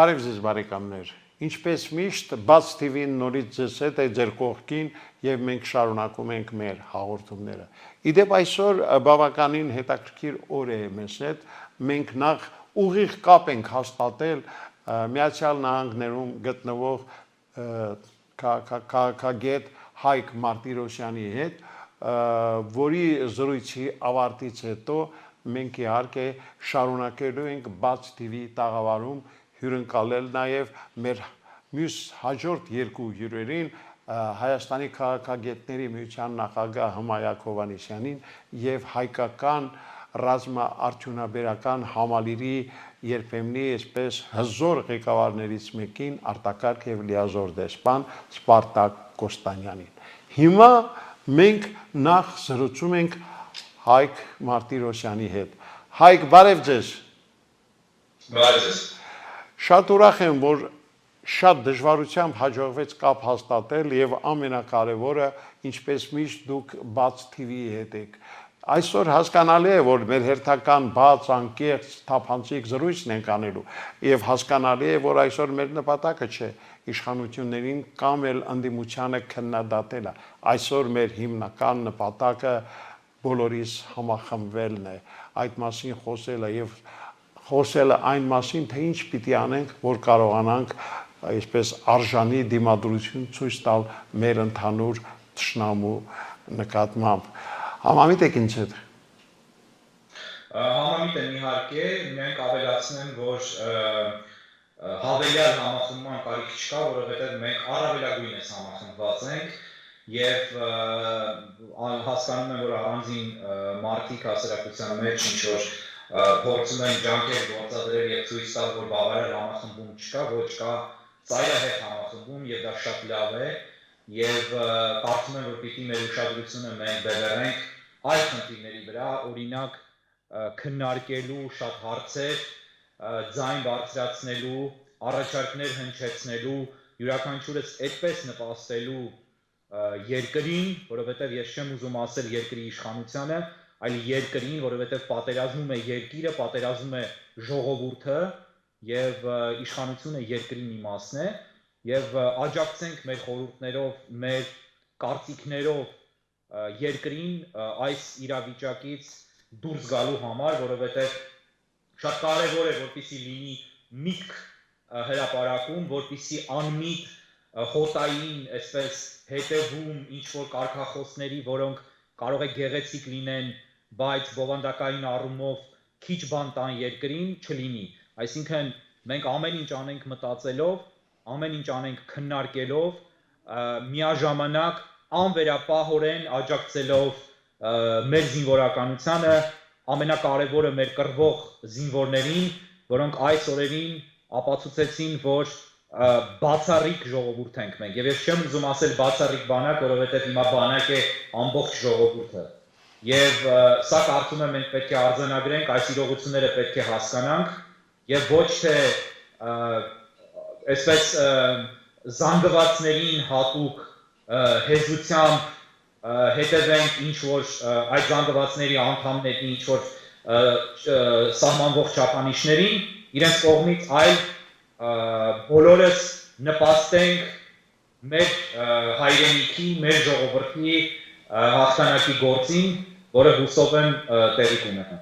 Բարև ձեզ բարեկամներ, ինչպես միշտ բաց TV-ին նորից ձեզ հետ է ձեր կողքին եւ մենք շարունակում ենք մեր հաղորդումները։ Իդեպ այսօր բավականին հետաքրքիր օր է մեզ հետ, մենք նախ ուղիղ կապ ենք հաստատել Միացյալ Նահանգներում գտնվող քաղաքագետ Հայկ Մարտիրոսյանի հետ, որի զրույցի ավարտից հետո մենք իհարկե շարունակելու ենք բաց TV-ի տաղավարում հյուրընկալել նաև մեր մյուս հաջորդ երկու հյուրերին Հայաստանի քաղաքագետների միության նախագահ Հմայակ Հովհաննիսյանին եւ հայկական ռազմաարդյունաբերական համալիրի երբեմնի այսպես հզոր ղեկավարներից մեկին արտակարգ եւ լիազոր դեսպան Սպարտակ Կոստանյանին։ Հիմա մենք նախ զրուցում ենք Հայկ Մարտիրոսյանի հետ։ Հայկ, բարև ձեզ։ Բարև ձեզ։ Շատ ուրախ եմ, որ շատ դժվարությամբ հաջողվեց կապ հաստատել եւ ամենակարևորը, ինչպես միշտ դուք բաց TV-ի հետ եք։ Այսօր հասկանալի է, որ մեր հերթական բաց, անկեղծ, թափանցիկ զրույցն ենք անելու եւ հասկանալի է, որ այսօր մեր նպատակը չէ իշխանություններին կամ էլ ընդդիմությանը քննադատելը։ Այսօր մեր հիմնական նպատակը բոլորիս համախմբվելն է, այդ մասին խոսելը եւ խոսելը այն մասին, թե ինչ պիտի անենք, որ կարողանանք այսպես արժանի դիմադրություն ցույց տալ մեր ընդհանուր ճշնամու նկատմամբ։ Համամիտ եք ինձ հետ։ Համամիտ եմ իհարկե, մենք ավելացնեմ, որ հավելյալ համախմբման կարիք չկա, որովհետև մենք առավելագույնս համախմբված ենք եւ հասկանում եմ, որ առանձին մարդիկ հասարակության մեջ ինչ որ փորձում են ջանքեր գործադրել եւ ցույց տալ, որ բավարար համախմբում չկա, ոչ կա ծայրահեղ համախմբում եւ դա շատ լավ է եւ կարծում եմ, որ պիտի մեր ուշադրությունը մենք բերենք այլ խնդիրների վրա, օրինակ քննարկելու շատ հարցեր, ձայն բարձրացնելու, առաջարկներ հնչեցնելու, յուրաքանչյուրս այդպես նպաստելու երկրին, որովհետև ես չեմ ուզում ասել երկրի իշխանությանը, այլ երկրին, որովհետև պատերազմում է երկիրը, պատերազմում է ժողովուրդը եւ իշխանությունը երկրի մի մասն է եւ աջակցենք մեր խորհուրդներով, մեր կարծիքներով երկրին այս իրավիճակից դուրս գալու համար, որովհետև շատ կարևոր է, որպեսզի լինի միտք հրապարակում, որպեսզի անմիտ խոտային, այսպես հետևում ինչ-որ կարգախոսների, որոնք կարող է գեղեցիկ լինեն, բայց բովանդակային առումով քիչ բան տան երկրին չլինի։ Այսինքն մենք ամեն ինչ անենք մտածելով, ամեն ինչ անենք քննարկելով, միաժամանակ անվերապահորեն աջակցելով մեր զինվորականությանը, ամենակարևորը մեր կռվող զինվորներին, որոնք այս օրերին ապացուցեցին, որ բացառիկ ժողովուրդ ենք մենք եւ ես չեմ ուզում ասել բացառիկ բանակ, որովհետեւ հիմա բանակ է ամբողջ ժողովուրդը եւ սա կարծում եմ մենք պետք է արձանագրենք, այս իրողությունները պետք է հասկանանք եւ ոչ թե այսպես զանգվածներին հատուկ հեզությամբ հետևենք ինչ որ այդ զանգվածների անդամների ինչ որ սահմանվող չափանիշներին իրենց կողմից այլ բոլորս նպաստենք մեր հայրենիքի, մեր ժողովրդի հաղթանակի գործին, որը հուսով եմ տեղի կունենա։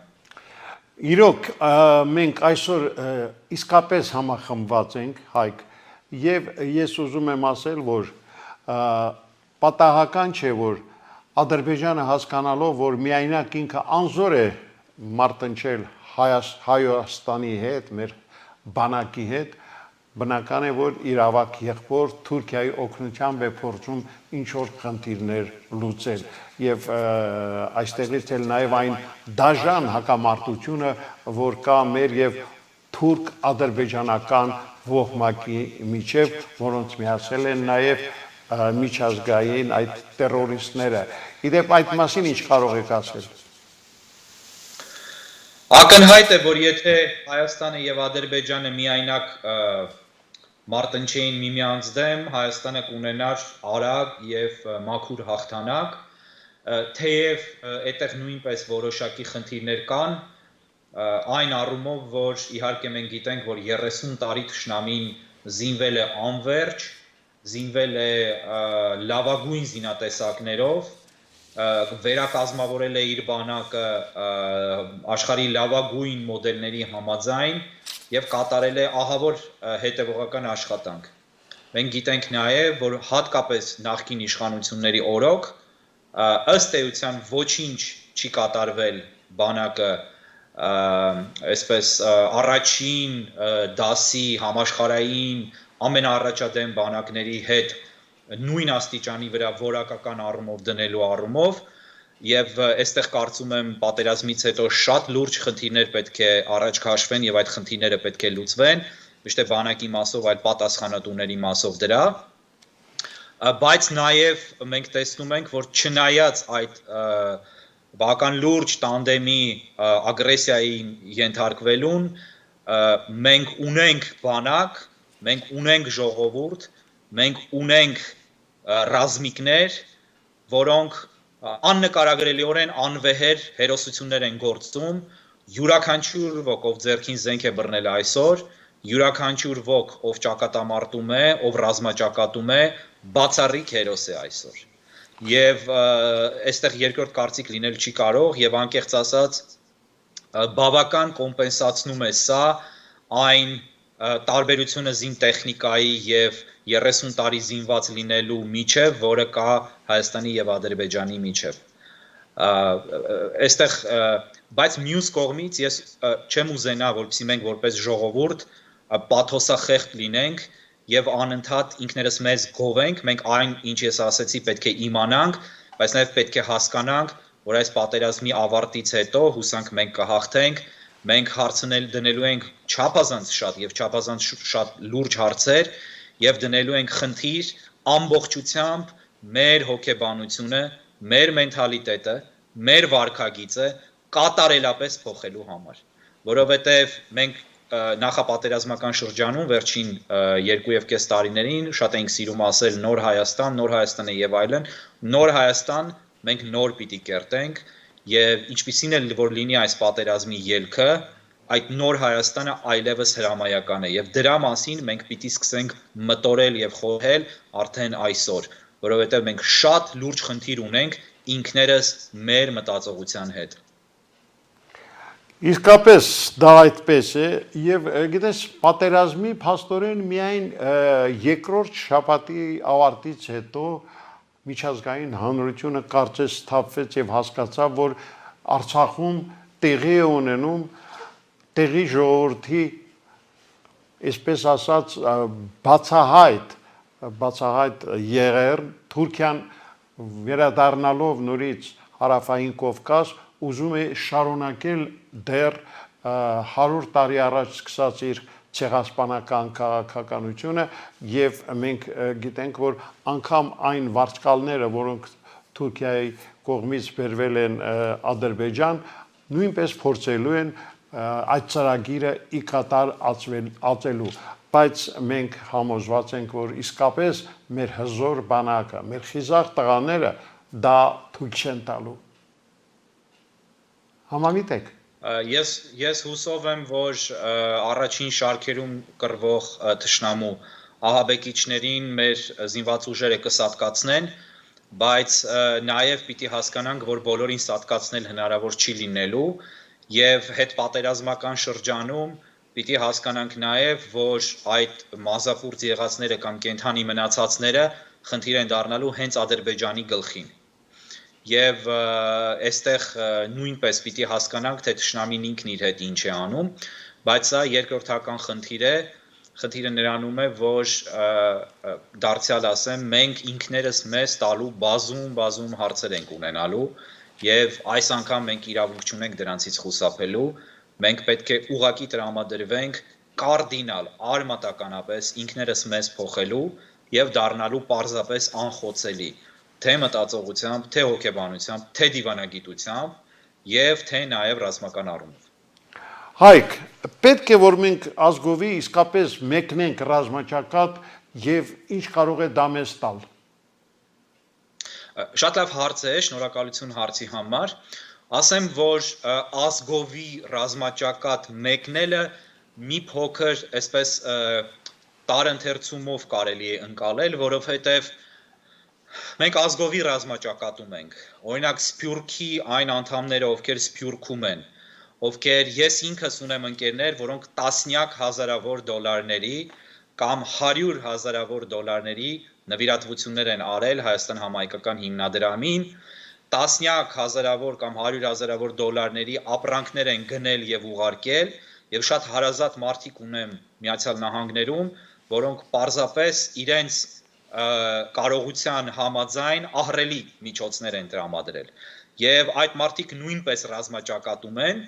Իրոք, մենք այսօր իսկապես համախմբված ենք, Հայկ, եւ ես ուզում եմ ասել, որ պատահական չէ, որ Ադրբեջանը հասկանալով, որ միայնակ ինքը անզոր է մարտնչել Հայաստանի հետ, մեր բանակի հետ, բնական է, որ իր ավակ եղբոր Թուրքիայի օգնությամբ է փորձում ինչ-որ խնդիրներ լուծել եւ այստեղից էլ նաեւ այն դաժան հակամարտությունը, որ կա մեր եւ թուրք-ադրբեջանական ոհմակի միջև, որոնց միացել են նաեւ միջազգային այդ տերորիստները։ Իդեպ այդ մասին ինչ կարող եք ասել։ Ակնհայտ է, որ եթե Հայաստանը եւ Ադրբեջանը միայնակ մարտնչեին միմյանց դեմ, Հայաստանը կունենար արագ եւ մաքուր հաղթանակ, թեև այդտեղ նույնպես որոշակի խնդիրներ կան այն առումով, որ իհարկե մենք գիտենք, որ 30 տարի թշնամին զինվել է անվերջ, զինվել է լավագույն զինատեսակներով, վերակազմավորել է իր բանակը աշխարհի լավագույն մոդելների համաձայն եւ կատարել է ահավոր հետևողական աշխատանք։ Մենք գիտենք նաև, որ հատկապես նախկին իշխանությունների օրոք ըստ էության ոչինչ չի կատարվել բանակը այսպես առաջին դասի համաշխարհային ամենաառաջադեմ բանակների հետ նույն աստիճանի վրա որակական առումով դնելու առումով եւ այստեղ կարծում եմ պատերազմից հետո շատ լուրջ խնդիրներ պետք է առաջ քաշվեն եւ այդ խնդիրները պետք է լուծվեն ոչ թե բանակի մասով, այլ պատասխանատուների մասով դրա բայց նաև մենք տեսնում ենք, որ չնայած այդ բական լուրջ տանդեմի ագրեսիայի ենթարկվելուն մենք ունենք բանակ, մենք ունենք ժողովուրդ, մենք ունենք ռազմիկներ, որոնք աննկարագրելիորեն անվեհեր հերոսություններ են գործում, յուրաքանչյուր ոք ով ձեռքին զենք է բռնել այսօր, յուրաքանչյուր ոք ով ճակատամարտում է, ով ռազմաճակատում է, բացառիկ հերոս է այսօր։ Եվ այստեղ երկրորդ կարծիք լինել չի կարող եւ անկեղծ ասած բավական կոմպենսացնում է սա այն տարբերությունը զինտեխնիկայի եւ 30 տարի զինված լինելու միջև, որը կա Հայաստանի եւ Ադրբեջանի միջև։ Այստեղ բայց մյուս կողմից ես չեմ ուզենա, որպեսզի մենք որպես ժողովուրդ պաթոսախեղտ լինենք եւ անընդհատ ինքներս մեզ գովենք, մենք այն, ինչ ես ասեցի, պետք է իմանանք, բայց նաեւ պետք է հասկանանք, որ այս պատերազմի ավարտից հետո հուսանք մենք կհաղթենք, մենք հարցնել դնելու ենք չափազանց շատ եւ չափազանց շատ լուրջ հարցեր եւ դնելու ենք խնդիր ամբողջությամբ մեր հոգեբանությունը, մեր մենթալիտետը, մեր վարքագիծը կատարելապես փոխելու համար, որովհետեւ մենք նախապատերազմական շրջանում վերջին 2.5 տարիներին շատ ենք սիրում ասել նոր Հայաստանը եւ այլն, նոր Հայաստան մենք նոր պիտի կերտենք եւ ինչպիսին էլ որ լինի այս պատերազմի ելքը, այդ նոր Հայաստանը այլևս հրամայական է եւ դրա մասին մենք պիտի սկսենք մտորել եւ խորհել արդեն այսօր, որովհետեւ մենք շատ լուրջ խնդիր ունենք ինքներս մեր մտածողության հետ։ Իսկապես դա այդպես է եւ գիտես պատերազմի փաստորեն միայն երկրորդ շաբաթի ավարտից հետո միջազգային հանրությունը կարծես սթափվեց եւ հասկացավ, որ Արցախում տեղի է ունենում տեղի ժողովրդի այսպես ասած բացահայտ եղեր Թուրքիան վերադառնալով նորից հարավային Կովկաս ուզում է շարունակել դեռ 100 տարի առաջ սկսած իր ցեղասպանական քաղաքականությունը եւ մենք գիտենք, որ անգամ այն վարձկալները, որոնք Թուրքիայի կողմից բերվել են Ադրբեջան, նույնպես փորձելու են այդ ծրագիրը ի կատար ածելու, բայց մենք համոզված ենք, որ իսկապես մեր հզոր բանակը, մեր խիզախ տղաները դա թույլ չեն տալու։ Համամիտ եք։ Ես հուսով եմ, որ առաջին շարքերում կռվող թշնամու ահաբեկիչներին մեր զինված ուժերը կսատկացնեն, բայց նաև պիտի հասկանանք, որ բոլորին սատկացնել հնարավոր չի լինելու եւ հետպատերազմական շրջանում պիտի հասկանանք նաև, որ այդ մազապուրծ եղածները կամ կենթանի մնացածները խնդիր են դառնալու հենց Ադրբեջանի գլխին։ Եվ այստեղ նույնպես պիտի հասկանանք, թե թշնամին ինքն իր հետ ինչ է անում, բայց սա երկրորդական խնդիր է, խնդիրը նրանում է, որ դարձյալ ասեմ, մենք ինքներս մեզ տալու բազում հարցեր ենք ունենալու եւ այս անգամ մենք իրավունք չունենք դրանցից խուսափելու, մենք պետք է ուղղակի տրամադրվենք կարդինալ, արմատականապես ինքներս մեզ փոխելու եւ դառնալու պարզապես անխոցելի թե մտածողությամբ, թե հոգեբանությամբ, թե դիվանագիտությամբ եւ թե նաեւ ռազմական առումով։ Հայկ, պետք է որ մենք ազգովի իսկապես մեկնենք ռազմաճակատ եւ ինչ կարող է դա մեզ տալ։ Շատ լավ հարց է, շնորհակալություն հարցի համար։ ասեմ, որ ազգովի ռազմաճակատ մեկնելը մի փոքր այսպես տարընթերցումով կարելի է ընկալել, որովհետև մենք ազգովի ռազմաճակատում ենք։ Օրինակ Սփյուռքի այն անդամները, ովքեր Սփյուռքում են, ովքեր ես ինքս ունեմ ընկերներ, որոնք տասնյակ հազարավոր դոլարների կամ 100 հազարավոր դոլարների նվիրատվություններ են արել Հայաստան համահայկական հիմնադրամին, տասնյակ հազարավոր կամ 100 հազարավոր դոլարների ապրանքներ են գնել եւ ուղարկել, եւ շատ հարազատ մարդիկ ունեմ Միացյալ Նահանգներում, որոնք պարզապես իրենց կարողության համաձայն ահռելի միջոցներ են տրամադրել։ Եվ այդ մարդիկ նույնպես ռազմաճակատում են,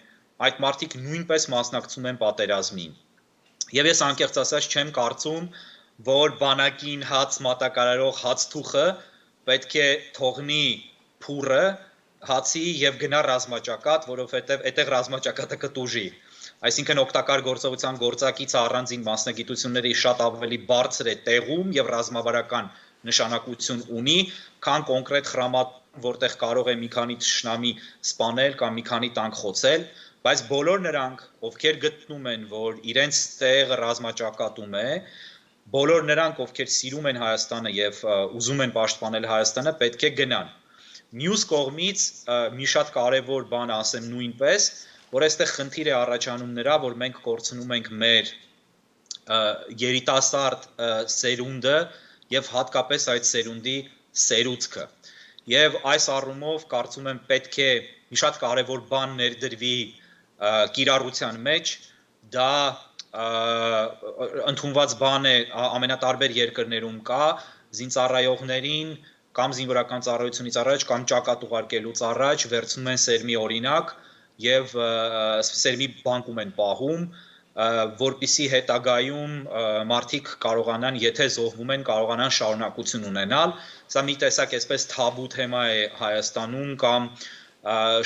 այդ մարդիկ նույնպես մասնակցում են պատերազմին։ Եվ ես անկեղծ ասած չեմ կարծում, որ բանակին հաց մատակարարող հացթուխը պետք է թողնի փուրը հացի եւ գնա ռազմաճակատ, որովհետեւ այդտեղ ռազմաճակատը կտուժի։ Այսինքն օգտակար գործողության գործակիցը առանձին մասնագիտությունների շատ ավելի բարձր է տեղում եւ ռազմավարական նշանակություն ունի, քան կոնկրետ խրամատ, որտեղ կարող է մի քանի թշնամի սպանել կամ մի քանի տանկ խոցել, բայց բոլոր նրանք, ովքեր գտնում են, որ իրենց տեղը ռազմաճակատում է, բոլոր նրանք, ովքեր սիրում են Հայաստանը եւ ուզում են պաշտպանել Հայաստանը, պետք է գնան։ Մյուս կողմից մի շատ կարեւոր բան ասեմ նույնպես, որ այստեղ խնդիր է առաջանում նրա, որ մենք կորցնում ենք մեր երիտասարդ սերունդը եւ հատկապես այդ սերունդի սերուցքը։ Եվ այս առումով կարծում եմ պետք է մի շատ կարեւոր բան ներդրվի կիրառության մեջ, դա ընդունված բան է ամենատարբեր երկրներում կա, զինծառայողներին կամ զինվորական ծառայությունից առաջ կամ ճակատ ուղարկելուց առաջ վերցնում են սերմի օրինակ եւ սերմի բանկում են պահում, որպիսի հետագայում մարդիկ կարողանան, եթե զոհվում են, կարողանան շարունակություն ունենալ։ Սա մի տեսակ այսպես թաբու թեմա է Հայաստանում կամ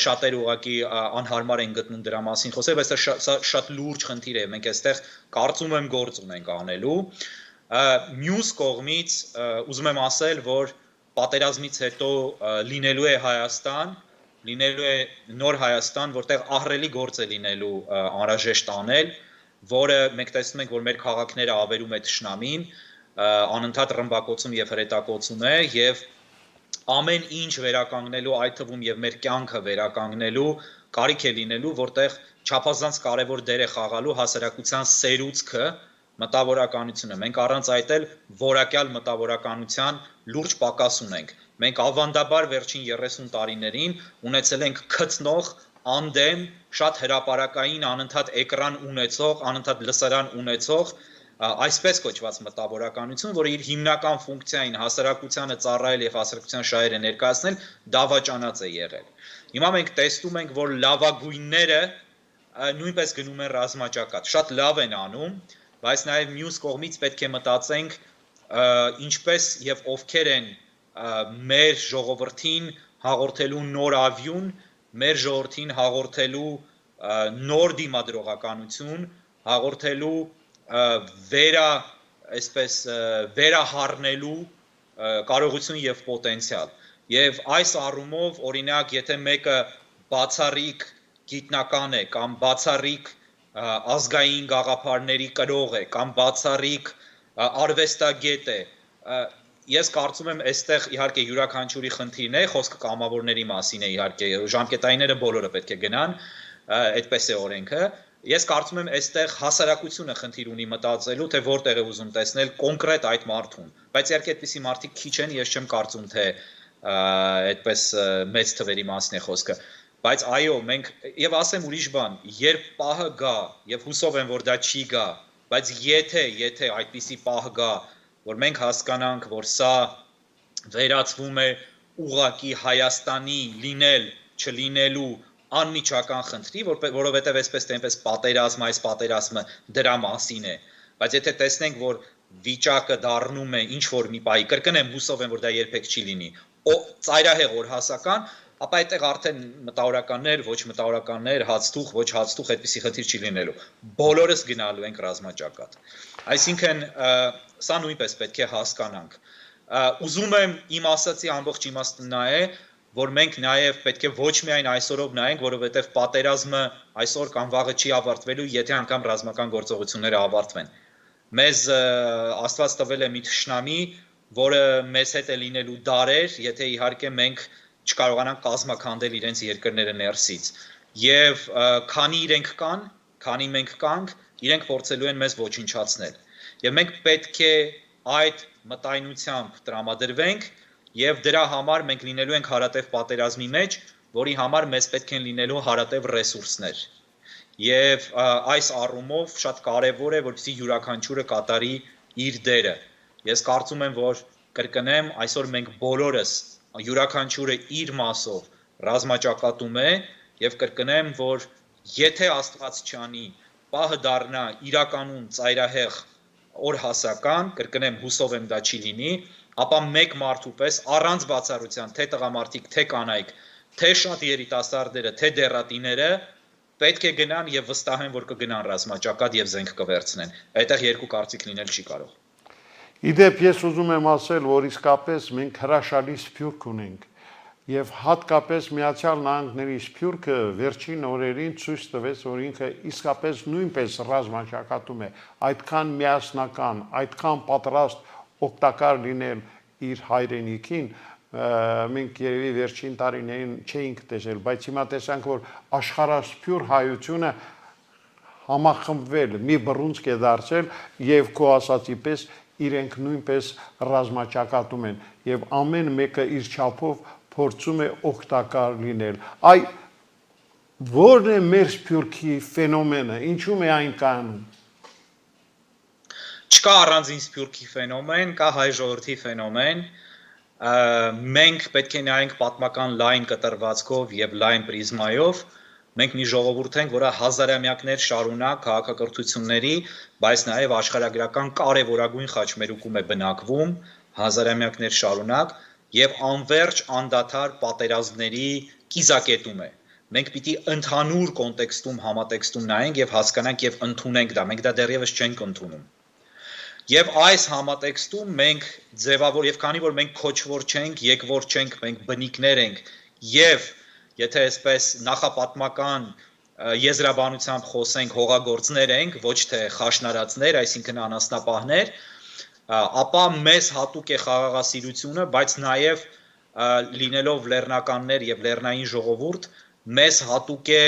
շատերը ուղղակի անհարմար են գտնում դրա մասին խոսել, բայց սա շատ լուրջ խնդիր է, մենք այստեղ կարծում եմ գործ ունենք անելու։ Մյուս կողմից ուզում եմ ասել, որ պատերազմից հետո լինելու է Հայաստան, լինելու է նոր Հայաստան, որտեղ ահռելի գործ է լինելու անհրաժեշտ անել, որը մենք տեսնում ենք, որ մեր քաղաքները ավերում է թշնամին, անընդհատ ռմբակոծում եւ հրետակոծում է եւ ամեն ինչ վերականգնելու, այդ թվում եւ մեր կյանքը վերականգնելու կարիք է լինելու, որտեղ չափազանց կարեւոր դեր է խաղալու հասարակության սերուցքը, մտավորականությունը։ Մենք առանց այդ էլ որակյալ մտավորականության լուրջ պակաս ունենք։ Մենք ավանդաբար վերջին 30 տարիներին ունեցել ենք քծնող, անդեմ, շատ հրապարակային, անընդհատ էկրան ունեցող, անընդհատ լսարան ունեցող, այսպես կոչված մտավորականություն, որը իր հիմնական ֆունկցիային հասարակությանը ծառայել եւ հասարակության շահերը ներկայացնել, դավաճանած է եղել։ Հիմա մենք տեսնում ենք, որ լավագույնները նույնպես գնում են ռազմաճակատ, շատ լավ են անում, բայց նաեւ մյուս կողմից պետք է մտածենք ինչպես եւ ովքեր են մեր ժողովրդին հաղորդելու նոր ավյուն, մեր ժողովրդին հաղորդելու նոր դիմադրողականություն, հաղորդելու վերահառնելու կարողություն եւ պոտենցիալ։ Եվ այս առումով, օրինակ, եթե մեկը բացառիկ գիտնական է կամ բացառիկ ազգային գաղափարների կրող է կամ բացառիկ արվեստագետ է, ես կարծում եմ այստեղ իհարկե յուրաքանչյուրի խնդիրն է, խոսքը կամավորների մասին է իհարկե, ժամկետայինները բոլորը պետք է գնան, այդպես է օրենքը։ Ես կարծում եմ այստեղ հասարակությունը խնդիր ունի մտածելու, թե որտեղ է ուզում տեսնել կոնկրետ այդ մարդուն, բայց իհարկե այդպիսի մարդիկ քիչ են, ես չեմ կարծում, թե այդպես մեծ թվերի մասին է խոսքը, բայց այո, մենք եւ ասեմ ուրիշ բան, երբ պահը գա եւ հուսով եմ, որ դա չի գա, բայց եթե այդպիսի պահ գա, որ մենք հասկանանք, որ սա վերածվում է ուղղակի Հայաստանի լինել, չլինելու անմիջական խնդրի, որովհետև այսպես թե այնպես պատերազմը, այս պատերազմը դրա մասին է, բայց եթե տեսնենք, որ վիճակը դառնում է ինչ որ մի պահի, կրկնեմ, հուսով եմ, որ դա երբեք չի լինի, ծայրահեղ օրհասական, ապա այդտեղ արդեն մտավորականներ, ոչ մտավորականներ, հացթուխ, ոչ հացթուխ, այդպիսի խնդիր չի լինելու։ Բոլորս գնալու ենք ռազմաճակատ։ Այսինքն, սա նույնպես պետք է հասկանանք։ Ուզում եմ իմ ասացի ամբողջ իմաստը նա է, որ մենք նաև պետք է ոչ միայն այսօրով նայենք, որովհետև պատերազմը այսօր կամ վաղը չի ավարտվելու, եթե անգամ ռազմական գործողությունները ավարտվեն։ Մեզ Աստված տվել է մի թշնամի, որը մեզ հետ է լինելու դարեր, եթե իհարկե մենք չկարողանանք կազմաքանդել իրենց երկրները ներսից։ Եվ քանի իրենք կան, քանի մենք կանք, իրենք փորձելու են մեզ ոչնչացնել։ Եվ մենք պետք է այդ մտայնությամբ տրամադրվենք եւ դրա համար մենք լինելու ենք հարատև պատերազմի մեջ, որի համար մեզ պետք են լինելու հարատև ռեսուրսներ։ Եվ այս առումով շատ կարևոր է, որպեսզի յուրաքանչյուրը կատարի իր դերը։ Ես կարծում եմ, որ կրկնեմ, այսօր մենք բոլորս յուրաքանչյուրը իր մասով ռազմաճակատում է եւ կրկնեմ, որ եթե Աստված չանի, պահը դառնա իրականում ծայրահեղ օրհասական, կրկնեմ, հուսով եմ դա չի լինի, ապա մեկ մարդու պես առանց բացառության, թե տղամարդիկ, թե կանայք, թե շատ երիտասարդները, թե դեռատիները պետք է գնան եւ վստահ եմ, որ կգնան ռազմաճակատ եւ զենք կվերցնեն։ Այդտեղ երկու կարծիք լինել չի կարող։ Իդեպ ես ուզում եմ ասել, որ իսկապես մենք հրաշալի սփյուռք ունենք եւ հատկապես Միացյալ Նահանգների սփյուռքը վերջին օրերին ցույց տվեց, որ ինքը իսկապես նույնպես ռազմաճակատում է, այդքան միասնական, այդքան պատրաստ օգտակար լինել իր հայրենիքին, մենք երևի վերջին տարիներին չէինք տեսել, բայց հիմա տեսանք, որ աշխարհասփյուռ հայությունը համախմբվել, մի բռունցք է դարձել եւ քո ասացի պես իրենք նույնպես ռազմաճակատում են եւ ամեն մեկը իր չափով փորձում է օգտակար լինել։ Այ որն է մեր սփյուռքի ֆենոմենը, ինչու՞մ է այն կանում։ Չկա առանձին սփյուռքի ֆենոմեն, կա հայ ժողովրդի ֆենոմեն։ Մենք պետք է նայենք պատմական լայն կտրվածքով եւ լայն պրիզմայով։ Մենք մի ժողովուրդ ենք, որը հազարամյակներ շարունակ քաղաքակրթությունների, բայց նաեւ աշխարհագրական կարևորագույն խաչմերուկում է բնակվում, հազարամյակներ շարունակ եւ անverջ անդադար պատերազմների կիզակետում է։ Մենք պիտի ընդհանուր կոնտեքստում համատեքստում նայենք եւ հասկանանք եւ ընդունենք դա, մենք դա դեռևս չենք ընդունում։ Եվ այս համատեքստում մենք ձևավոր եւ քանի որ մենք քոչվոր չենք, եկվոր չենք, մենք բնիկներ ենք եւ եթե այսպես նախապատմական եզրաբանությամբ խոսենք հողագործներ ենք, ոչ թե խաշնարածներ, այսինքն անասնապահներ, ապա մեզ հատուկ է խաղաղասիրությունը, բայց նաեւ լինելով լեռնականներ եւ լեռնային ժողովուրդ, մեզ հատուկ է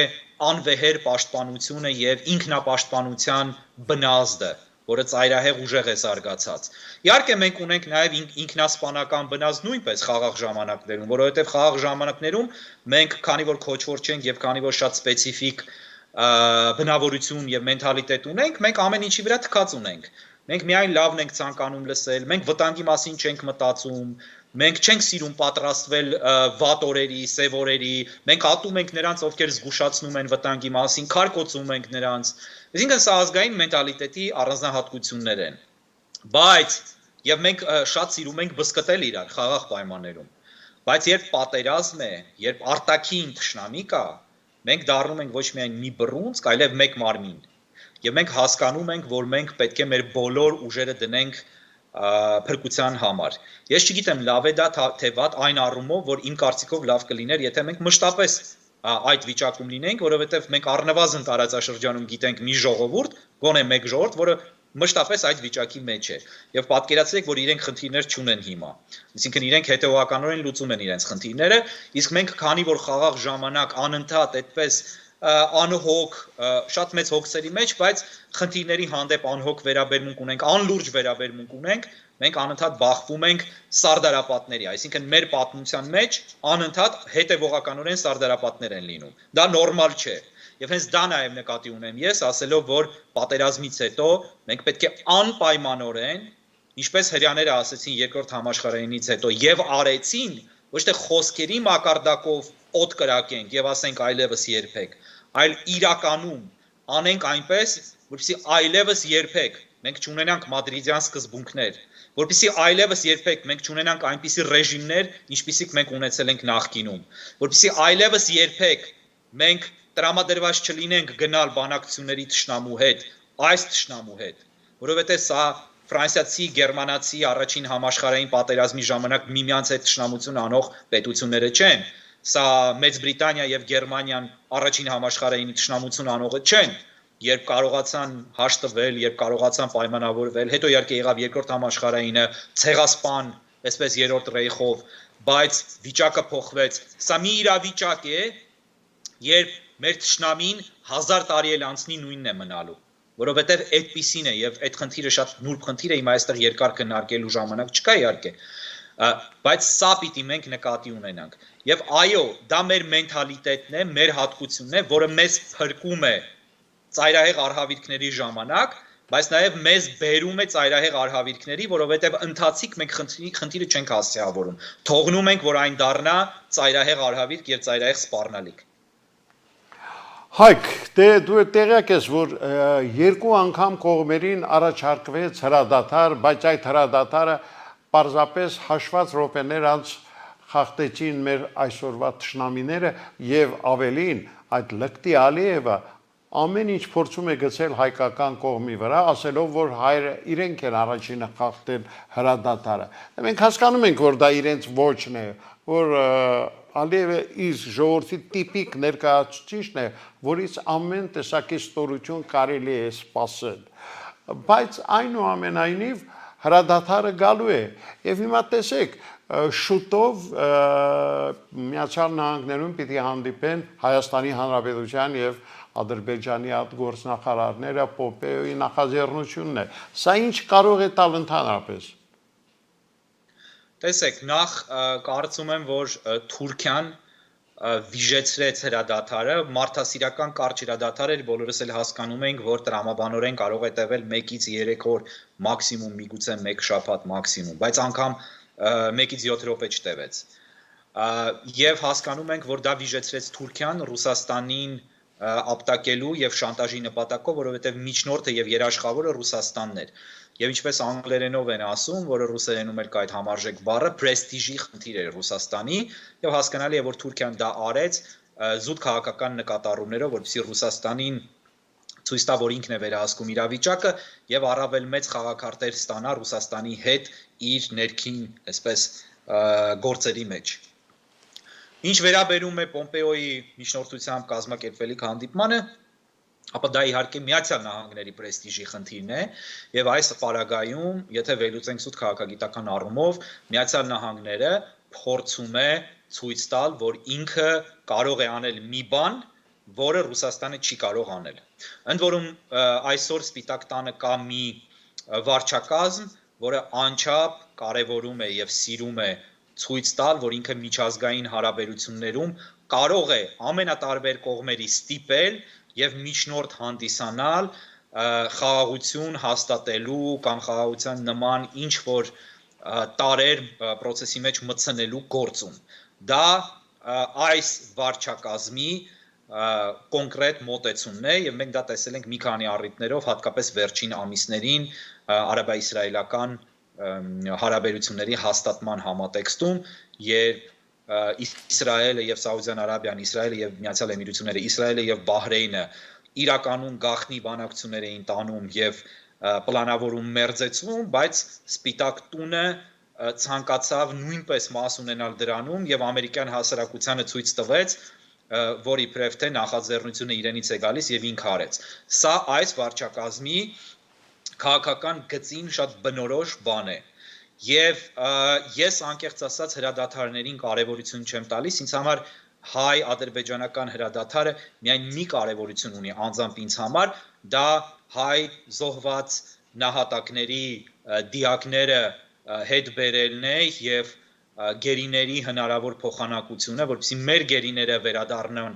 անվեհեր պաշտպանությունը եւ ինքնապաշտպանության բնազդը, որը ծայրահեղ ուժեղ է զարգացած։ Իհարկե մենք ունենք նաև ինքնասպանական բնազդ նույնպես խաղաղ ժամանակներում, որովհետև խաղաղ ժամանակներում մենք քանի որ քոչվոր չենք եւ քանի որ շատ սպეციფიկ բնավորություն եւ մենթալիտետ ունենք, մենք ամեն ինչի վրա թքած ունենք։ Մենք միայն լավն ենք ցանկանում լսել, մենք վտանգի մասին չենք մտածում, մենք չենք սիրում պատրաստվել վատ օրերի, սև օրերի, մենք ատում ենք նրանց, ովքեր զգուշացնում են վտանգի մասին, քարկոծում ենք նրանց։ Այսինքն սա ազգային մենթալիտետի առանձնահատկություններ են։ Բայց եւ մենք շատ սիրում ենք բսկտել իրար խաղաղ պայմաններում։ Բայց երբ պատերազմ է, երբ արտաքին թշնամի կա, մենք դառնում ենք ոչ միայն մի բռունցք, այլև մեկ մարմին։ Եվ մենք հասկանում ենք, որ մենք պետք է մեր բոլոր ուժերը դնենք փրկության համար։ Ես չգիտեմ լավ է դա թե վատ այն առումով, որ իմ կարծիքով լավ կլիներ, եթե մենք մշտապես այդ վիճակում լինենք, որովհետև մենք առնվազն տարածաշրջանում գիտենք մի ժողովուրդ, գոնե մեկ ժողովուրդ, որը մշտապես այդ վիճակի մեջ է։ Եվ պատկերացրեք, որ իրենք խնդիրներ չունեն հիմա։ Այսինքն իրենք հետեւականորեն լուծում են իրենց խնդիրները, իսկ մենք քանի որ խաղաղ ժամանակ անընդհատ այդպես անհոգ, շատ մեծ հոգսերի մեջ, բայց խնդիրների հանդեպ անհոգ վերաբերմունք ունենք, անլուրջ վերաբերմունք ունենք, մենք անընդհատ բախվում ենք սարդարապատների, այսինքն մեր պատմության մեջ անընդհատ հետևողականորեն սարդարապատներ են լինում։ Դա նորմալ չէ։ Եվ հենց դա նաև նկատի ունեմ ես, ասելով, որ պատերազմից հետո մենք պետք է անպայմանորեն, ինչպես հрьяաները ասեցին երկրորդ համաշխարհայինից հետո եւ արեցին, ոչ թե խոսքերի մակարդակով օդ կրակենք եւ ասենք այլևս երբեք, այլ իրականում անենք այնպես, որպեսզի այլևս երբեք մենք չունենանք մադրիդյան սկզբունքներ, որպեսզի այլևս երբեք մենք չունենանք այնպիսի ռեժիմներ, ինչպիսիք մենք ունեցել ենք նախկինում, որպեսզի այլևս երբեք մենք տրամադրված չլինենք գնալ բանակցությունների թշնամու հետ, այս թշնամու հետ, որովհետև սա ֆրանսիացի, գերմանացի առաջին համաշխարհային պատերազմի ժամանակ միմյանց հետ ճշնամություն անող պետությունները չեն։ Սա Մեծ Բրիտանիա եւ Գերմանիան առաջին համաշխարհային ճշնամություն անողը չեն, երբ կարողացան հաշտվել, երբ կարողացան պայմանավորվել, հետո իհարկե եղավ երկրորդ համաշխարհայինը, ցեղասպան, այսպես երրորդ ռեյխով, բայց վիճակը փոխվեց։ Սա մի իրավիճակ է, երբ մեր ճշնամին 1000 տարի էլ անցնի նույնն է մնալու, որովհետև այդպիսին է եւ այդ խնդիրը շատ նուրբ խնդիր է, հիմա այստեղ երկար քննարկելու ժամանակ չկա իհարկե, բայց սա պիտի մենք նկատի ունենանք։ Եվ այո, դա մեր մենթալիտետն է, մեր հատկությունն է, որը մեզ փրկում է ծայրահեղ արհավիրքների ժամանակ, բայց նաև մեզ բերում է ծայրահեղ արհավիրքների, որովհետև ընթացիկ մենք խնդիրը չենք հասցեավորում։ Թողնում ենք, որ այն դառնա ծայրահեղ արհավիրք եւ ծայրահեղ սպառնալիք։ Հայկ, դու տեղյակ ես, որ երկու անգամ կողմերին առաջարկվեց հրադադար, բայց այդ հրադադարը պարզապես հաշված րոպեներ անց խախտեցին մեր այսօրվա թշնամիները եւ ավելին այդ Լկտի Ալիևը ամեն ինչ փորձում է գցել հայկական կողմի վրա, ասելով, որ հայերը իրենք են առաջինը խախտել հրադադարը։ Մենք հասկանում ենք, որ դա իրենց ոչն է, որ Ալիևը իր ժողովրդի տիպիկ ներկայացուցիչն է, որից ամեն տեսակի ստորություն կարելի է սպասել։ Բայց այնուամենայնիվ հրադադարը գալու է։ Եվ հիմա տեսեք, շուտով Միացյալ Նահանգներում պիտի հանդիպեն Հայաստանի Հանրապետության եւ Ադրբեջանի արտգործնախարարները, Պոմպեոյի նախաձեռնությունն է։ Սա ինչ կարող է տալ ընդհանրապես։ Տեսեք, նախ կարծում եմ, որ Թուրքիան վիժեցրեց հրադադարը, մարդասիրական կարճ հրադադար էր, բոլորս էլ հասկանում ենք, որ տրամաբանորեն կարող է տևել 1-ից 3 օր, մաքսիմում միգուցե 1 շաբաթ մաքսիմում, բայց անգամ 1-ից 7 րոպե չտևեց։ Եվ հասկանում ենք, որ դա վիժեցրեց Թուրքիան Ռուսաստանին ապտակելու եւ շանտաժի նպատակով, որովհետեւ միջնորդը եւ երաշխավորը Ռուսաստանն էր։ Եվ ինչպես անգլերենով են ասում, որը ռուսերենում էլ կա այդ համարժեք բառը, պրեստիժի խնդիր էր Ռուսաստանի, եւ հասկանալի է, որ Թուրքիան դա արեց զուտ քաղաքական նկատառումներով, որպեսզի Ռուսաստանին ցույց տա, որ ինքն է վերահսկում իրավիճակը եւ առավել մեծ խաղակարտեր ստանա Ռուսաստանի հետ իր ներքին, այսպես, գործերի մեջ։ Ինչ վերաբերում է Պոմպեոյի միջնորդությամբ կազմակերպվելիք հանդիպմանը, ապա դա իհարկե Միացյալ Նահանգների պրեստիժի խնդիրն է եւ այս պարագայում, եթե վերլուծենք սուտ քաղաքագիտական առումով, Միացյալ Նահանգները փորձում է ցույց տալ, որ ինքը կարող է անել մի բան, որը Ռուսաստանը չի կարող անել։ Ընդ որում այսօր Սպիտակ տանը կա մի վարչակազմ, որը անչափ կարևորում է եւ սիրում է ցույց տալ, որ ինքը միջազգային հարաբերություններում կարող է ամենատարբեր կողմերի ստիպել եւ միջնորդ հանդիսանալ խաղաղություն հաստատելու կամ խաղաղության նման ինչ որ տարեր process-ի մեջ մտցնելու գործում։ Դա այս վարչակազմի կոնկրետ մոտեցումն է եւ մենք դա տեսել ենք մի քանի առիթներով, հատկապես վերջին ամիսներին արաբա-իսրայելական հարաբերությունների հաստատման համատեքստում, երբ Իսրայելը եւ Սաուդյան Արաբիան, Իսրայելը եւ Միացյալ Էմիրությունները, Իսրայելը եւ Բահրեյնը իրականում գաղտնի բանակցություններ էին տանում եւ պլանավորում մերձեցվում, բայց Սպիտակ տունը ցանկացավ նույնպես մաս ունենալ դրանում եւ ամերիկյան հասարակությանը ցույց տվեց, որ իբրև թե նախաձեռնությունը իրենից է գալիս եւ ինքը արեց։ Սա այս վարչակազմի քաղաքական գծին շատ բնորոշ բան է։ Եվ ես անկեղծ ասած հրադադարներին կարևորություն չեմ տալիս, ինձ համար հայ-ադրբեջանական հրադադարը միայն մի կարևորություն ունի անձամբ ինձ համար, դա հայ զոհված նահատակների դիակները հետ բերելն է եւ գերիների հնարավոր փոխանակությունը, որպեսզի մեր գերիները վերադառնան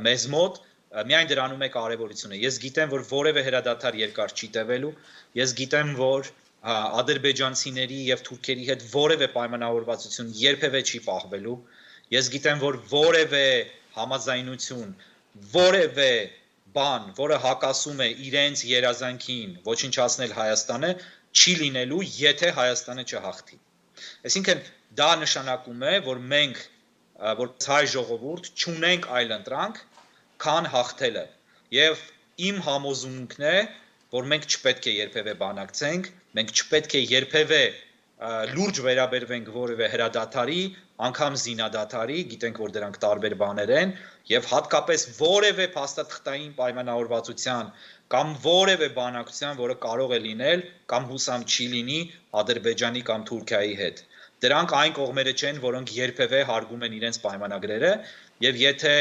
մեզ մոտ, միայն դրանում է կարևորությունը։ Ես գիտեմ, որ որևէ հրադադար երկար չի տևելու, ես գիտեմ, որ ադրբեջանցիների եւ թուրքերի հետ որևէ պայմանավորվածություն երբևէ չի պահվելու, ես գիտեմ, որ որևէ համաձայնություն, որևէ բան, որը հակասում է իրենց երազանքին ոչնչացնել Հայաստանը, չի լինելու, եթե Հայաստանը չհաղթի։ Այսինքն դա նշանակում է, որ մենք, որպես հայ ժողովուրդ, չունենք այլ ընտրանք, քան հաղթելը։ Եվ իմ համոզմունքն է, որ մենք չպետք է երբևէ բանակցենք, մենք չպետք է երբևէ լուրջ վերաբերվենք որևէ հրադադարի, անգամ զինադադարի, գիտենք որ դրանք տարբեր բաներ են, եւ հատկապես որևէ փաստաթղթային պայմանավորվածության կամ որևէ բանակցության, որը կարող է լինել կամ հուսամ չի լինի Ադրբեջանի կամ Թուրքիայի հետ։ Դրանք այն կողմերը չեն, որոնք երբևէ հարգում են իրենց պայմանագրերը, եւ եթե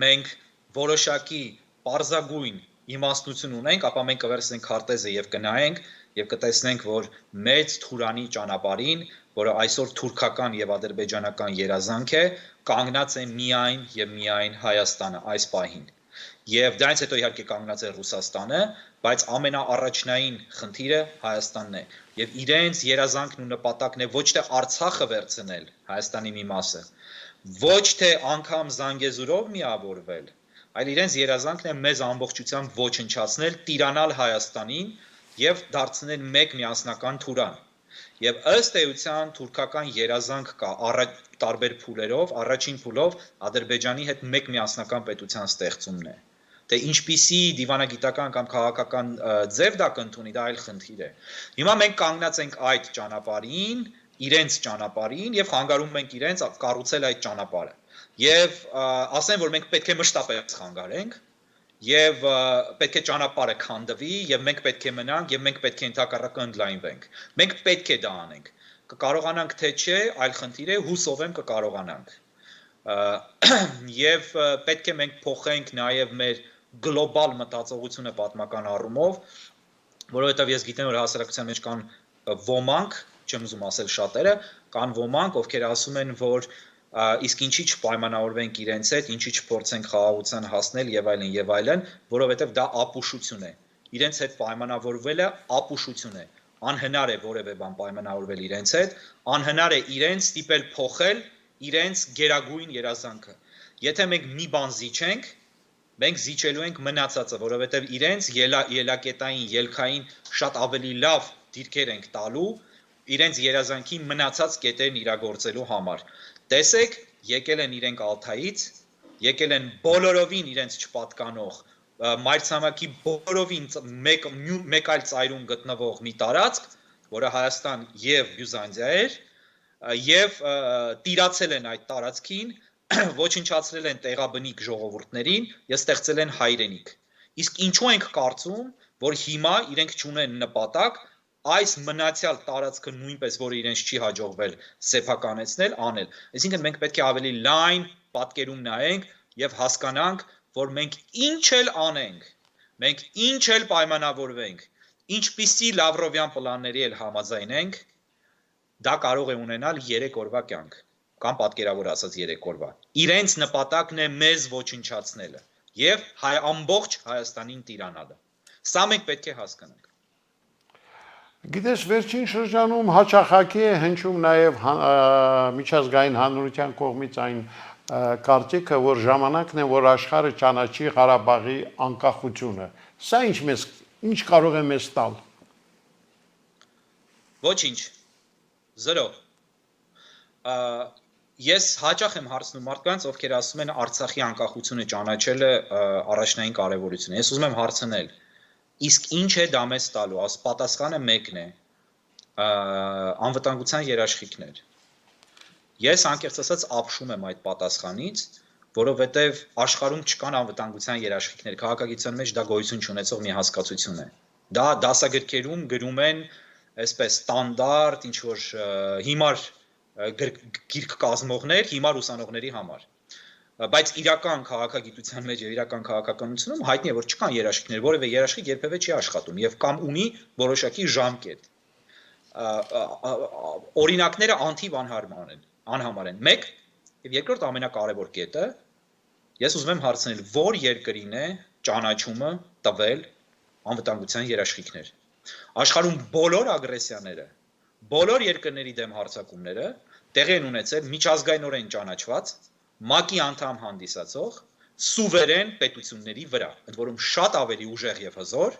մենք որոշակի պարզագույն իմաստություն ունենք, ապա մենք կվերցնենք քարտեզը եւ կնայենք եւ կտեսնենք, որ մեծ Թուրանի ճանապարհին, որը այսօր թուրքական եւ ադրբեջանական երազանք է, կանգնած է միայն եւ միայն Հայաստանը այս պահին։ Եվ դրանից հետո իհարկե կանգնած է Ռուսաստանը, բայց ամենաառաջնային խնդիրը Հայաստանն է։ Եվ իրենց երազանքն ու նպատակն է ոչ թե Արցախը վերցնել, Հայաստանի մի մասը, ոչ թե անգամ Զանգեզուրով միավորվել, այլ իրենց երազանքն է մեզ ամբողջությամբ ոչնչացնել, տիրանալ Հայաստանին եւ դարձնել մեկ միասնական Թուրան։ Եվ ըստ էության թուրքական երազանք կա տարբեր փուլերով, առաջին փուլով Ադրբեջանի հետ մեկ միասնական պետության ստեղծումն է։ Թե ինչպիսի դիվանագիտական կամ քաղաքական ձև դա կընդունի, դա այլ խնդիր է։ Հիմա մենք կանգնած ենք այդ ճանապարհին, իրենց ճանապարհին եւ խանգարում ենք իրենց կառուցել այդ ճանապարհը։ Եվ ասեն, որ մենք պետք է մշտապես խանգարենք եւ պետք է ճանապարհը քանդվի եւ մենք պետք է մնանք եւ մենք պետք է ընդհակառակը ընդլայնվենք։ Մենք պետք է դա անենք։ Կկարողանանք թե չէ, այլ խնդիր է, հուսով եմ կկարողանանք։ Եվ պետք է մենք փոխենք նաեւ մեր գլոբալ մտածողությունը պատմական առումով, որովհետև ես գիտեմ, որ հասարակության մեջ կան ոմանք, չեմ ուզում ասել շատերը, կան ոմանք, ովքեր ասում են, որ իսկ ինչի չպայմանավորվենք իրենց հետ, ինչի չփորձենք խաղաղության հասնել եւ այլն, որովհետև դա ապուշություն է։ Իրենց հետ պայմանավորվելը ապուշություն է։ Անհնար է որևէ բան պայմանավորվել իրենց հետ, անհնար է իրենց ստիպել փոխել իրենց գերագույն երազանքը։ Եթե մենք մի բան զիջենք, մենք զիջելու ենք մնացածը, որովհետև իրենց ելակետային, ելքային շատ ավելի լավ դիրքեր ենք տալու իրենց երազանքի մնացած կետերն իրագործելու համար։ Տեսեք, եկել են իրենք Ալթայից, եկել են բոլորովին իրենց չպատկանող, մայրցամաքի բոլորովին մեկ այլ ծայրում գտնվող մի տարածք, որը Հայաստան եւ Բյուզանդիա էր, եւ տիրացել են այդ տարածքին, ոչնչացրել են տեղաբնիկ ժողովուրդներին եւ ստեղծել են հայրենիք։ Իսկ ինչու ենք կարծում, որ հիմա իրենք չունեն նպատակ այս մնացյալ տարածքը նույնպես, որը իրենց չի հաջողվել սեփականեցնել, անել։ Այսինքն մենք պետք է ավելի լայն պատկերում նայենք եւ հասկանանք, որ մենք ինչ էլ անենք, մենք ինչ էլ պայմանավորվենք, ինչպիսի Լավրովյան պլանների էլ համաձայնենք, դա կարող է ունենալ 3 օրվա կյանք, կամ պատկերավոր ասած 3 օրվա։ Իրենց նպատակն է մեզ ոչնչացնելը եւ ամբողջ Հայաստանին տիրանալը։ Սա մենք պետք է հասկանանք։ Գիտես, վերջին շրջանում հաճախակի է հնչում նաև միջազգային հանրության կողմից այն կարծիքը, որ ժամանակն է, որ աշխարհը ճանաչի Ղարաբաղի անկախությունը։ Սա ինչ կարող է մեզ տալ։ Ոչինչ։ 0։ Ես հաճախ եմ հարցնում մարդկանց, ովքեր ասում են Արցախի անկախությունը ճանաչելը առաջնային կարևորություն է։ Ես ուզում եմ հարցնել, իսկ ինչ է դա մեզ տալու, պատասխանը մեկն է, անվտանգության երաշխիքներ։ Ես անկեղծ ասած ապշում եմ այդ պատասխանից, որովհետև աշխարհում չկան անվտանգության երաշխիքներ, քաղաքագիտության մեջ դա գոյություն չունեցող մի հասկացություն է։ Դա դասագրքերում գրում են այսպես ստանդարտ, ինչ որ հիմար գիրք կազմողներ, հիմար ուսանողների համար։ Բայց իրական քաղաքագիտության մեջ եւ իրական քաղաքականությունում հայտնի է, որ չկան երաշխիքներ, որևէ երաշխիք երբևէ չի աշխատում եւ կամ ունի որոշակի ժամկետ։ Օրինակները անթիվ անհամար են։ Մեկ եւ երկրորդ ամենակարևոր կետը, ես ուզում եմ հարցնել, որ երկրին է ճանաչումը տվել անվտանգության երաշխիքներ։ Աշխարհում բոլոր ագրեսիաները, բոլոր երկրների դեմ հարձակումները տեղի են ունեցել միջազգայինորեն ճանաչված, ՄԱԿ-ի անդամ հանդիսացող սուվերեն պետությունների վրա, ընդ որում շատ ավելի ուժեղ եւ հզոր,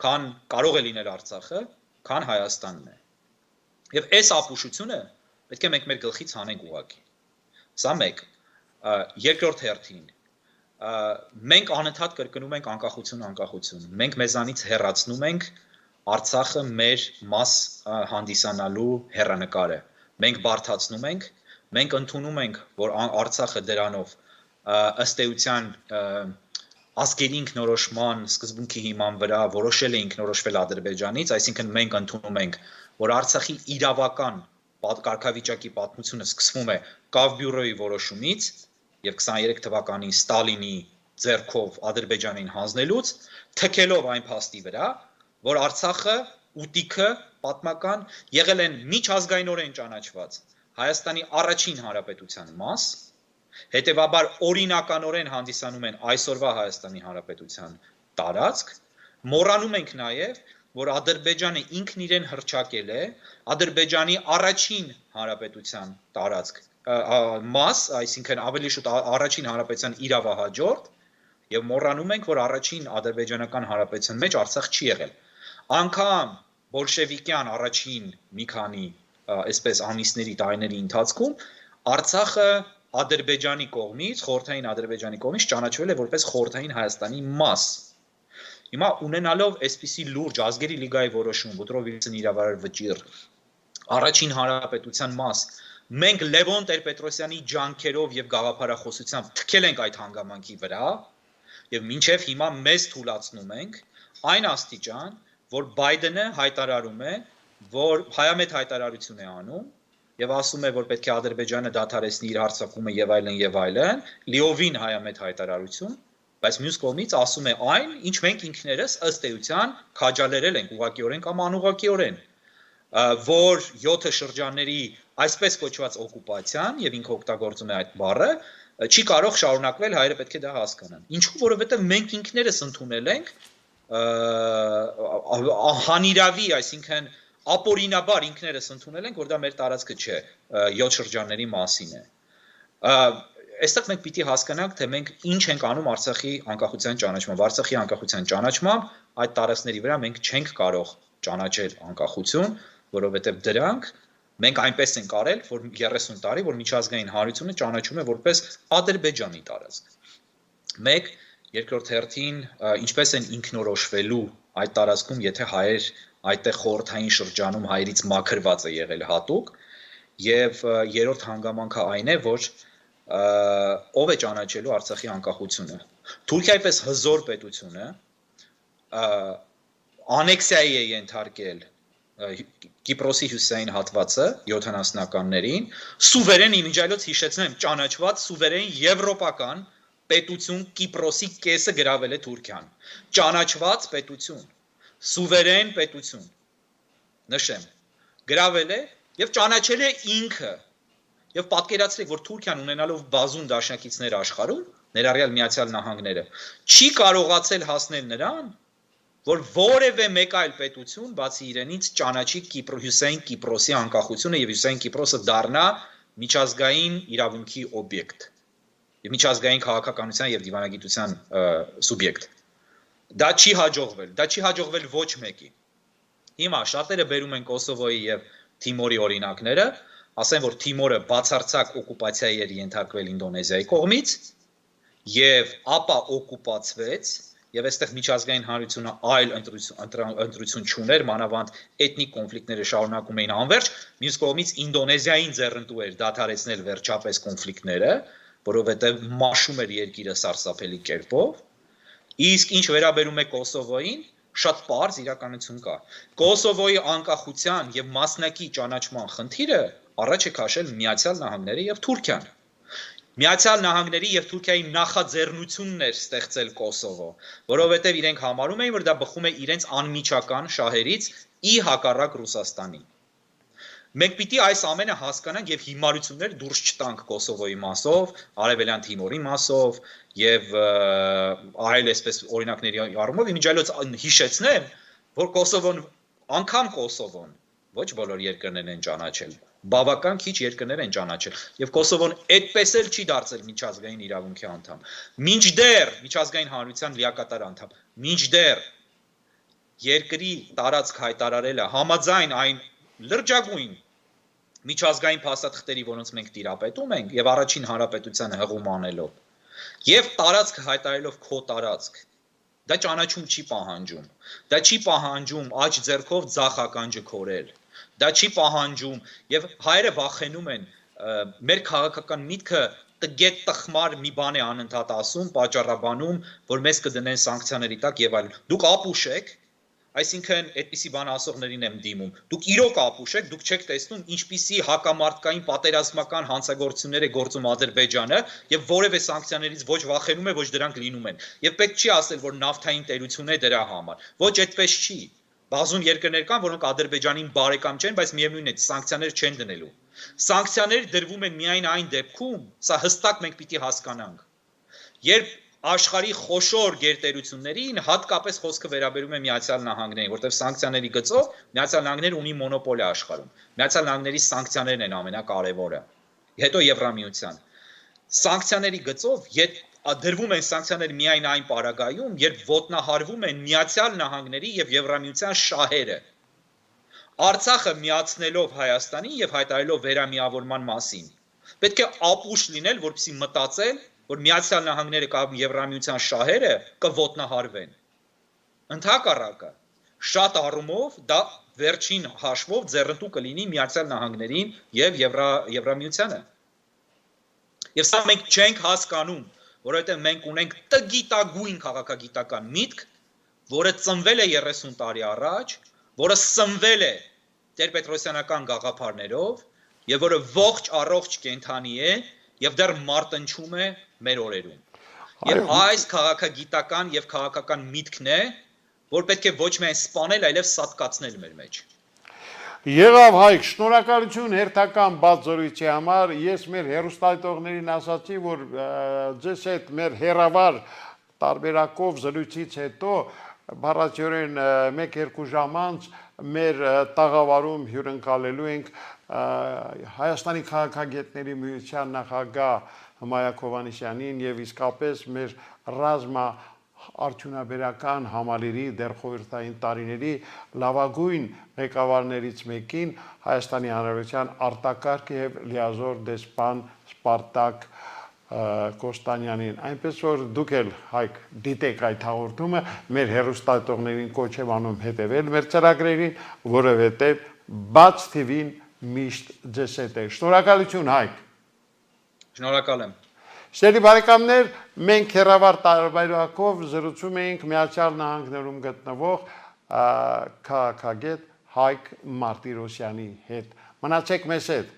քան կարող է լինել Արցախը, քան Հայաստանն է։ Եվ այս ապուշությունը պետք է մենք մեր գլխից հանենք ուղղակի։ Սա մեկ։ Երկրորդ հերթին, մենք անընդհատ կրկնում ենք անկախություն, մենք մեզանից հեռացնում ենք Արցախը մեր մաս հանդիսանալու հեռանկարը, մենք բարդացնում ենք, մենք ընդունում ենք, որ Արցախը դրանով ըստ էության ազգերի ինքնորոշման սկզբունքի հիման վրա որոշել է ինքնորոշվել Ադրբեջանից, այսինքն մենք ընդունում ենք, որ Արցախի իրավական կարգավիճակի պատմությունը սկսվում է Կավբյուրոյի որոշումից եւ 23 թվականին Ստալինի ձեռքով Ադրբեջանին հանձնելուց, թքելով այն փաստի վրա, որ Արցախը ուտիքը պատմական եղել են միջազգայինորեն ճանաչված Հայաստանի առաջին հանրապետության մաս, հետևաբար օրինականորեն հանդիսանում են այսօրվա Հայաստանի հանրապետության տարածք, մոռանում ենք նաև, որ Ադրբեջանը ինքն իրեն հռչակել է Ադրբեջանի առաջին հանրապետության տարածք մաս, այսինքն ավելի շուտ առաջին հանրապետության իրավահաջորդ, եւ մոռանում ենք, որ առաջին ադրբեջանական հանրապետության մեջ Արցախ չի եղել։ Անկամ բոլշևիկյան առաջին մի քանի այսպես ամիսների տարիների ընթացքում Արցախը Ադրբեջանի կողմից, խորհրդային Ադրբեջանի կողմից ճանաչվել է որպես խորհրդային Հայաստանի մաս։ Հիմա ունենալով այսպիսի լուրջ ազգերի լիգայի որոշում, Վուդրո Վիլսոնի իրավարար վճիռ, առաջին հանրապետության մաս, մենք Լևոն Տեր-Պետրոսյանի ջանքերով եւ գաղափարախոսությամբ թքել ենք այդ հանգամանքի վրա եւ մինչեւ հիմա մեզ թույլաtsնում ենք այն աստիճան, որ Բայդենը հայտարարում է, որ հայամետ հայտարարություն է անում եւ ասում է, որ պետք է Ադրբեջանը դադարեցնի իր հարձակումը եւ այլն, լիովին հայամետ հայտարարություն, բայց մյուս կողմից ասում է այն, ինչ մենք ինքներս ըստ էության քաջալերել ենք ուղղակիորեն կամ անուղղակիորեն, որ 7 շրջանների այսպես կոչված օկուպացիան եւ ինքը օգտագործում է այդ բառը, չի կարող շարունակվել, հայերը պետք է դա հասկանան։ Ինչու, որովհետեւ մենք ինքներս ընդունել ենք հանիրավի, այսինքն ապօրինաբար ինքներս ընդունել ենք, որ դա մեր տարածքը չէ, 7 շրջանների մասին է։ Այստեղ մենք պիտի հասկանանք, թե մենք ինչ ենք անում Արցախի անկախության ճանաչմամբ։ Արցախի անկախության ճանաչմամբ այդ տարածքների վրա մենք չենք կարող ճանաչել անկախություն, որովհետև դրանք մենք այնպես ենք արել, որ 30 տարի, որ միջազգային հանրությունը ճանաչում է որպես Ադրբեջանի տարածք։ Մեկ, երկրորդ հերթին, ինչպես են ինքնորոշվելու այդ տարածքում, եթե հայեր այդտեղ խորհրդային շրջանում հայերից մաքրված է եղել հատուկ, եւ երրորդ հանգամանքը այն է, որ ով է ճանաչելու Արցախի անկախությունը։ Թուրքիայի պես հզոր պետությունը անեքսիայի է ենթարկել Կիպրոսի հյուսիսային հատվածը 70-ականներին, սուվերեն իմիջիայլոց հիշեցնեմ, ճանաչված սուվերեն եվրոպական պետություն Կիպրոսի կեսը գրավել է Թուրքիան։ Ճանաչված պետություն, սուվերեն պետություն։ Նշեմ, գրավել է եւ ճանաչել է ինքը։ Եվ պատկերացրեք, որ Թուրքիան ունենալով բազում դաշնակիցներ աշխարհում, ներառյալ Միացյալ Նահանգները, չի կարողացել հասնել նրան, որ որևէ մեկ այլ պետություն բացի իրենից ճանաչի Հյուսիսային Կիպրոսի անկախությունը եւ Հյուսիսային Կիպրոսը դառնա միջազգային իրավունքի օբյեկտ եւ միջազգային քաղաքականության եւ դիվանագիտության սուբյեկտ։ Դա չի հաջողվել ոչ մեկի։ Հիմա շատերը բերում են Կոսովոյի եւ Թիմորի օրինակները, ասեն, որ Թիմորը բացարձակ օկուպացիայի էր ենթարկվել Ինդոնեզիայի կողմից եւ ապա օկուպացվեց եւ այստեղ միջազգային հանրությունը այլ ընտրություն չուներ, մանավանդ էթնիկ կոնֆլիկտները շարունակում էին անվերջ, մյուս կողմից Ինդոնեզիային ձեռնտու էր դադարեցնել վերջապես կոնֆլիկտները, որովհետեւ մաշում էր երկիրը սարսափելի կերպով, իսկ ինչ վերաբերում է Կոսովոյին, շատ պարզ իրականություն կա։ Կոսովոյի անկախության եւ մասնակի ճանաչման խնդիրը առաջ է քաշել Միացյալ Նահանգները եւ Թուրքիան։ Միացյալ Նահանգների եւ Թուրքիայի նախաձեռնությունն էր ստեղծել Կոսովո, որովհետեւ իրենք համարում էին, որ դա բխում է իրենց անմիջական շահերից ի հակառակ Ռուսաստանի։ Մենք պիտի այս ամենը հասկանանք եւ հիմարություններ դուրս չտանք Կոսովոյի մասով, Արևելյան Թիմորի մասով եւ այլ այսպես օրինակների առումով, իմիջիայլոց հիշեցնեմ, որ Կոսովոն, անգամ Կոսովոն, ոչ բոլոր երկրներն են ճանաչել, բավական քիչ երկրներ են ճանաչել եւ Կոսովոն այդպես էլ չի դարձել միջազգային իրավունքի անդամ։ Մինչդեռ միջազգային հանրության լիակատար անդամ, մինչդեռ երկրի տարածք հայտարարելը համաձայն այն լրջագույն միջազգային փաստաթղթերի, որոնց մենք տիրապետում ենք եւ առաջին հանրապետությանը հղում անելով, Եվ տարածք հայտարարելով քո տարածք դա ճանաչում չի պահանջում։ Դա չի պահանջում աջ ձեռքով ձախ ականջը քորել։ Դա չի պահանջում եւ հայերը վախենում են մեր քաղաքական միտքը տգետ տխմար մի բան է անընդհատ ասում, պատճառաբանում, որ մեզ կդնեն սանկցիաների տակ եւ այլն։ Դուք ապուշ եք, այսինքն այդպիսի բան ասողներին եմ դիմում։ Դուք իրոք ապուշ եք, դուք չեք տեսնում ինչպիսի հակամարտկային պատերազմական հանցագործություններ է գործում Ադրբեջանը եւ որևէ սանկցիաներից ոչ վախենում է, ոչ դրանք լինում են։ Եվ պետք չի ասել, որ նավթային տերություն է դրա համար։ Ոչ այդպես չի։ Բազում երկրներ կան, որոնք Ադրբեջանին բարեկամ չեն, բայց միևնույն է, սանկցիաներ չեն դնելու։ Սանկցիաներ դրվում են միայն այն դեպքում, սա հստակ մենք պիտի հասկանանք, երբ աշխարհի խոշոր գերտերություններին հատկապես խոսքը վերաբերում է Միացյալ Նահանգներին, որտեղ սանկցիաների գծով Միացյալ Նահանգները ունի մոնոպոլ է աշխարհում։ Միացյալ Նահանգների սանկցիաներն են ամենակարևորը։ Հետո Եվրամիության։ Սանկցիաների գծով դրվում են սանկցիաներ միայն այն պարագայում, երբ ոտնահարվում են Միացյալ Նահանգների եւ Եվրամիության շահերը։ Արցախը միացնելով Հայաստանին եւ հայտարարելով վերամիավորման մասին, պետք է ապուշ լինել, որպեսզի մտածել, որ Միացյալ Նահանգները կամ Եվրամիության շահերը կոտնահարվեն։ Ընդհակառակը, շատ առումով դա վերջին հաշվով ձեռնտու կլինի Միացյալ Նահանգներին եւ Եվրամիությանը։ Եվ սա մենք չենք հասկանում, որովհետեւ մենք ունենք տգիտագույն քաղաքագիտական միտք, որը ծնվել է 30 տարի առաջ, որը սնվել է տերպետրոսյանական գաղափարներով եւ որը ողջ առողջ կենթանի է եւ դեռ մարտնչում է մեր օրերում։ Եվ այս քաղաքագիտական եւ քաղաքական միտքն է, որ պետք է ոչ միայն սպանել, այլև սատկացնել մեր մեջ։ Եղավ Հայկ, շնորհակալություն հերթական բաց զրույցի համար։ Ես մեր հեռուստադիտողներին ասացի, որ ձեզ հետ մեր հերավար տարբերակով զրույցից հետո բառացիորեն 1-2 ժամ անց մեր տաղավարում հյուրընկալելու ենք Հայաստանի քաղաքագետների միության նախագահ Հմայակ Հովհաննիսյանին եւ իսկապես մեր ռազմա արդյունաբերական համալիրի դեռ խորհրդային տարիների լավագույն ղեկավարներից մեկին Հայաստանի Հանրապետության արտակարգ եւ լիազոր դեսպան Սպարտակ Կոստանյանին, այնպես որ դուք էլ Հայկ դիտեք այդ հաղորդումը, մեր հեռուստադիտողներին կոչ եմ անում հետևել մեր ծրագրերին, որովհետեւ բաց TV-ն միշտ ձեզ հետ է։ Շնորհակալություն Հայկ։ Շնորհակալ եմ։ Սիրելի բարեկամներ, մենք հեռավար տարբերակով զրուցում էինք Միացյալ Նահանգներում գտնվող քաղաքագետ Հայկ Մարտիրոսյանի հետ։ Մնացեք մեզ հետ։